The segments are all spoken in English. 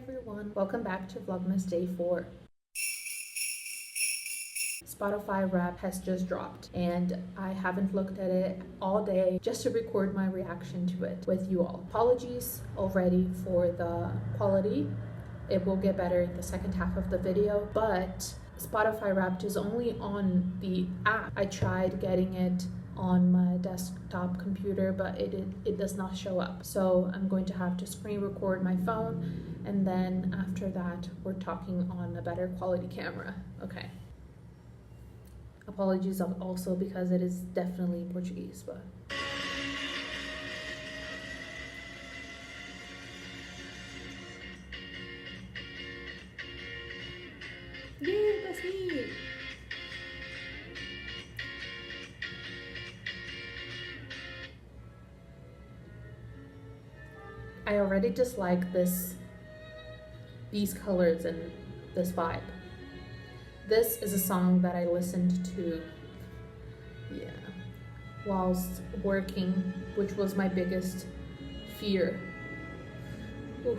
everyone, welcome back to Vlogmas Day 4. Spotify Wrap has just dropped and I haven't looked at it all day just to record my reaction to it with you all. Apologies already for the quality. It will get better in the second half of the video, but Spotify Wrapped is only on the app. I tried getting it on my desktop computer, but it does not show up. So I'm going to have to screen record my phone, and then after that, we're talking on a better quality camera. Okay. Apologies also because it is definitely Portuguese, but. Yay, that's me! I already dislike these colors and this vibe. This is a song that I listened to, whilst working, which was my biggest fear. Oof.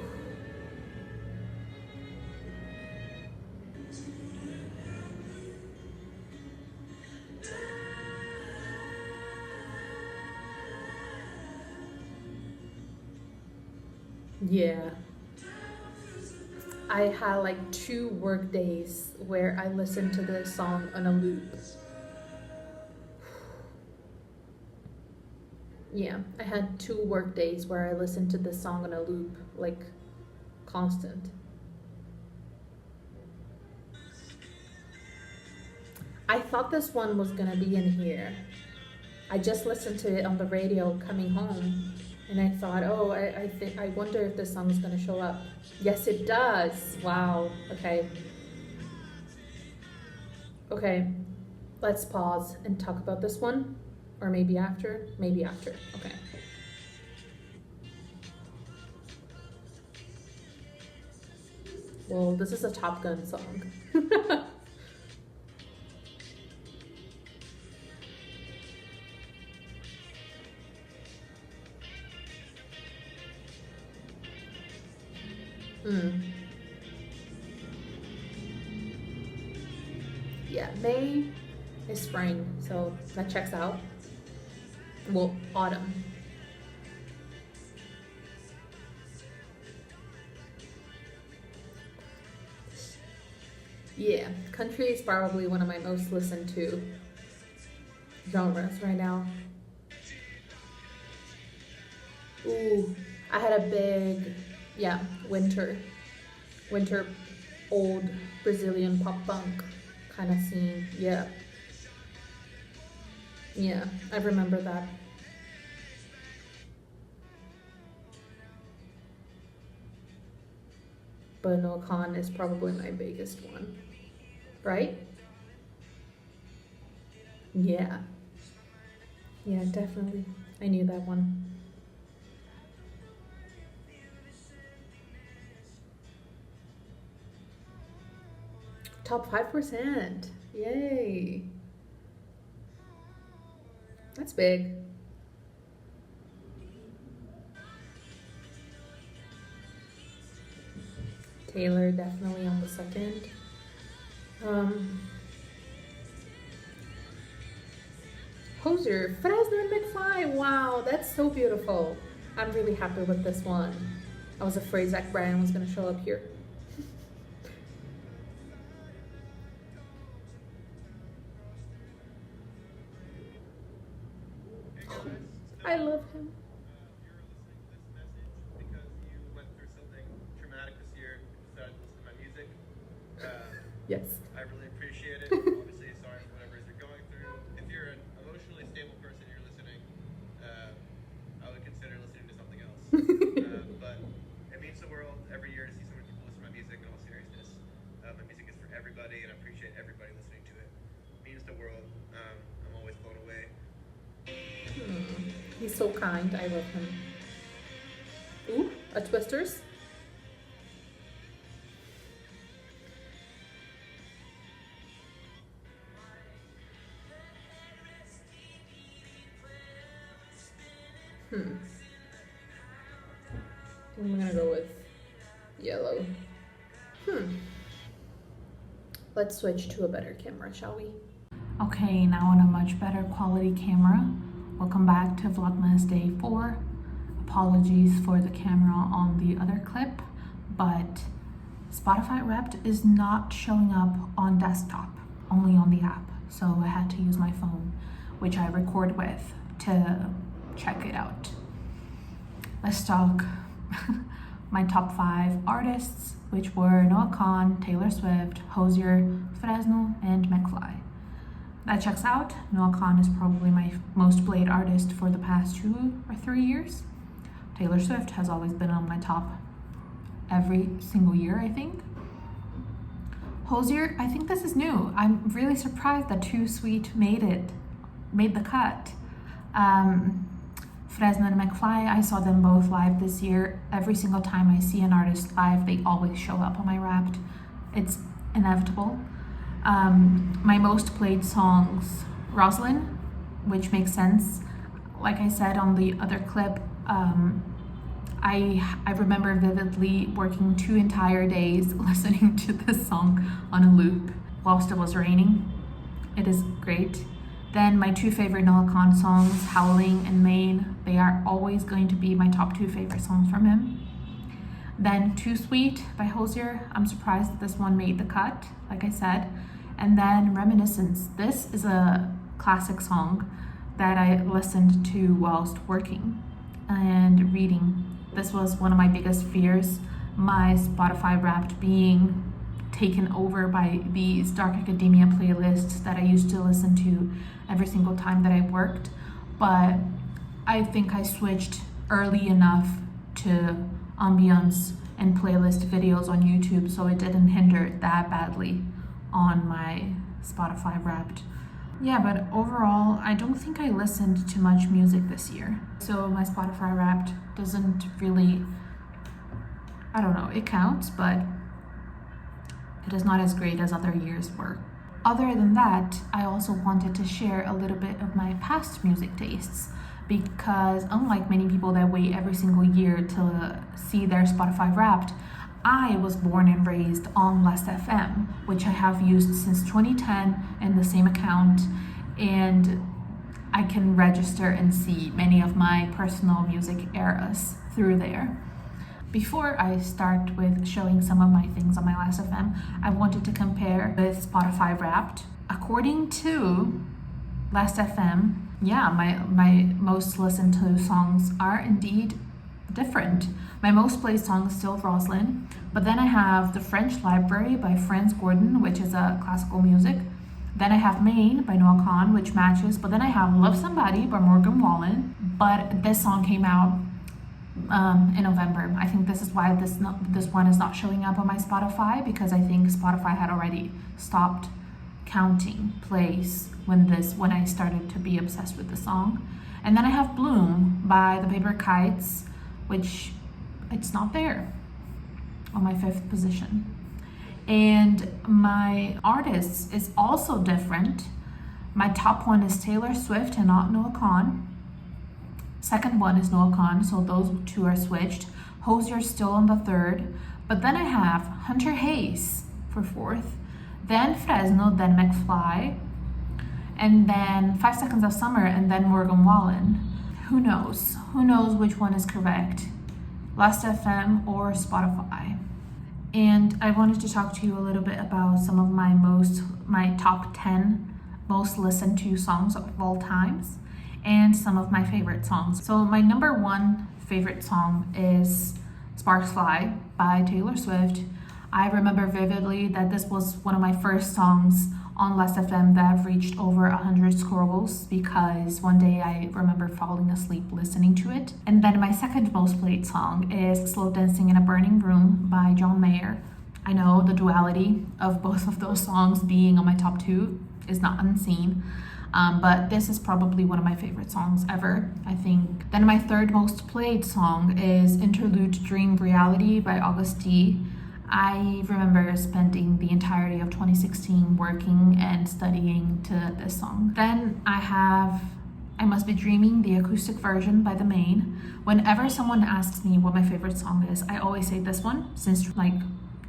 Yeah. I had like 2 work days where I listened to this song on a loop. Yeah, I had 2 work days where I listened to this song on a loop, like constant. I thought this one was gonna be in here. I just listened to it on the radio coming home. And I thought, oh, I wonder if this song is gonna show up. Yes, it does. Wow. Okay. Okay. Let's pause and talk about this one, or maybe after. Maybe after. Okay. Well, this is a Top Gun song. Yeah, May is spring, so that checks out. Well, autumn. Yeah, country is probably one of my most listened to genres right now. Ooh, I had a big, winter old Brazilian pop punk kind of scene. Yeah, I remember that. But No Khan is probably my biggest one, right? Yeah, definitely. I knew that one. Top 5%. Yay. That's big. Taylor definitely on the second. Hozier, Fresno and McFly. Wow, that's so beautiful. I'm really happy with this one. I was afraid Zach Bryan was gonna show up here. I love him. Yes. I really appreciate it. Obviously, sorry for whatever you're going through. If you're an emotionally stable person, you're listening, I would consider listening to something else. But it means the world every year to see so many people listen to my music in all seriousness. My music is for everybody, and I appreciate everybody listening to it. It means the world. I'm always blown away. He's so kind. I love him. Ooh, a Twisters. I'm gonna go with Yellow. Let's switch to a better camera, shall we? Okay, now on a much better quality camera. Welcome back to Vlogmas Day 4. Apologies for the camera on the other clip, but Spotify Wrapped is not showing up on desktop, only on the app. So I had to use my phone, which I record with, to check it out. Let's talk my top 5 artists, which were Noah Kahan, Taylor Swift, Hozier, Fresno, and McFly. That checks out. Noah Kahan is probably my most played artist for the past 2 or 3 years. Taylor Swift has always been on my top every single year, I think. Hozier, I think this is new. I'm really surprised that Too Sweet made the cut. Fresno and McFly, I saw them both live this year. Every single time I see an artist live, they always show up on my Wrapped. It's inevitable. My most played songs, Roslyn, which makes sense. Like I said on the other clip, I remember vividly working 2 entire days listening to this song on a loop whilst it was raining. It is great. Then my 2 favorite Noah Kahan songs, Howling and Maine, they are always going to be my top 2 favorite songs from him. Then Too Sweet by Hozier, I'm surprised that this one made the cut, like I said. And then Reminiscence, this is a classic song that I listened to whilst working and reading. This was one of my biggest fears, my Spotify Wrapped being taken over by these Dark Academia playlists that I used to listen to every single time that I worked. But I think I switched early enough to ambience and playlist videos on YouTube, so it didn't hinder that badly on my Spotify Wrapped. Yeah, but overall, I don't think I listened to much music this year. So my Spotify Wrapped doesn't really, I don't know, it counts, but it is not as great as other years were. Other than that, I also wanted to share a little bit of my past music tastes, because unlike many people that wait every single year to see their Spotify Wrapped, I was born and raised on Last.fm, which I have used since 2010 in the same account, and I can register and see many of my personal music eras through there. Before I start with showing some of my things on my Last.fm, I wanted to compare with Spotify Wrapped. According to Last.fm, yeah, my most listened to songs are indeed different. My most played song is still Roslyn, but then I have The French Library by Franz Gordon, which is a classical music. Then I have Maine by Noah Kahan, which matches, but then I have Love Somebody by Morgan Wallen, but this song came out in November. I think this is why this one is not showing up on my Spotify, because I think Spotify had already stopped counting plays when I started to be obsessed with the song. And then I have Bloom by the Paper Kites, which it's not there on my 5th position. And my artist is also different. My top one is Taylor Swift and not Noah Kahan. Second one is Noah Kahan, so those 2 are switched. Hozier's still on the 3rd. But then I have Hunter Hayes for 4th, then Fresno, then McFly, and then 5 Seconds of Summer, and then Morgan Wallen. Who knows? Who knows which one is correct? Last.fm or Spotify? And I wanted to talk to you a little bit about some of my top 10 most listened to songs of all times, and some of my favorite songs. So my number 1 favorite song is Sparks Fly by Taylor Swift. I remember vividly that this was one of my first songs on Last.fm that reached over 100 scrolls, because one day I remember falling asleep listening to it. And then my second most played song is Slow Dancing in a Burning Room by John Mayer. I know the duality of both of those songs being on my top 2 is not unseen. But this is probably one of my favorite songs ever, I think. Then my third most played song is Interlude Dream Reality by August D. I remember spending the entirety of 2016 working and studying to this song. Then I have I Must Be Dreaming, the acoustic version by The Main. Whenever someone asks me what my favorite song is, I always say this one, since like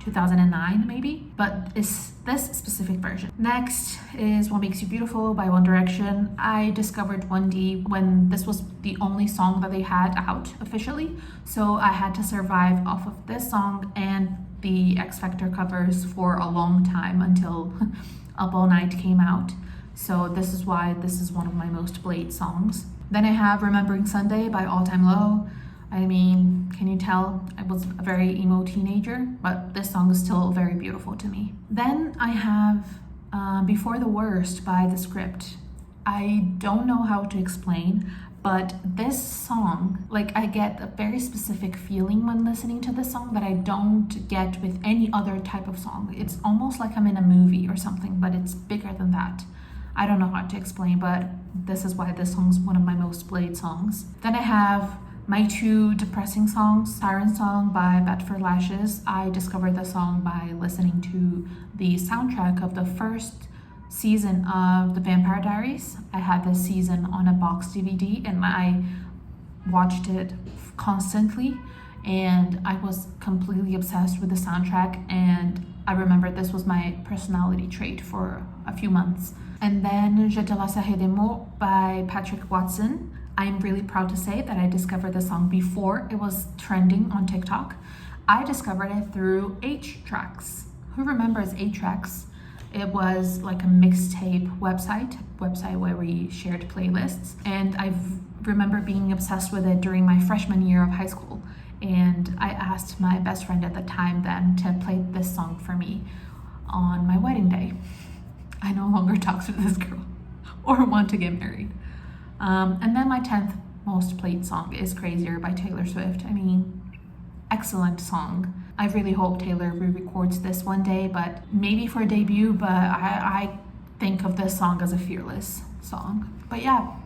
2009 maybe, but it's this specific version. Next is What Makes You Beautiful by One Direction. I discovered 1D when this was the only song that they had out officially, so I had to survive off of this song and the X Factor covers for a long time until Up All Night came out. So this is why this is one of my most played songs. Then I have Remembering Sunday by All Time Low. I mean, can you tell I was a very emo teenager, but this song is still very beautiful to me. Then I have Before the Worst by The Script. I don't know how to explain, but this song, like, I get a very specific feeling when listening to this song that I don't get with any other type of song. It's almost like I'm in a movie or something, but it's bigger than that. I don't know how to explain, but this is why this song is one of my most played songs. Then I have my two depressing songs, Siren Song by Bat for Lashes. I discovered the song by listening to the soundtrack of the first season of The Vampire Diaries. I had this season on a box DVD and I watched it constantly, and I was completely obsessed with the soundtrack, and I remember this was my personality trait for a few months. And then Je te laisserai des mots by Patrick Watson. I'm really proud to say that I discovered the song before it was trending on TikTok. I discovered it through 8Tracks. Who remembers 8Tracks? It was like a mixtape website where we shared playlists, and I remember being obsessed with it during my freshman year of high school. And I asked my best friend at the time then to play this song for me on my wedding day. I no longer talk to this girl or want to get married. And then my 10th most played song is Crazier by Taylor Swift. I mean, excellent song. I really hope Taylor re-records this one day, but maybe for a debut, but I think of this song as a fearless song. But yeah,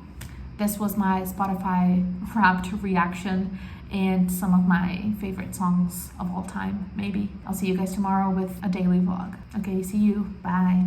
this was my Spotify Wrapped reaction and some of my favorite songs of all time, maybe. I'll see you guys tomorrow with a daily vlog. Okay, see you. Bye.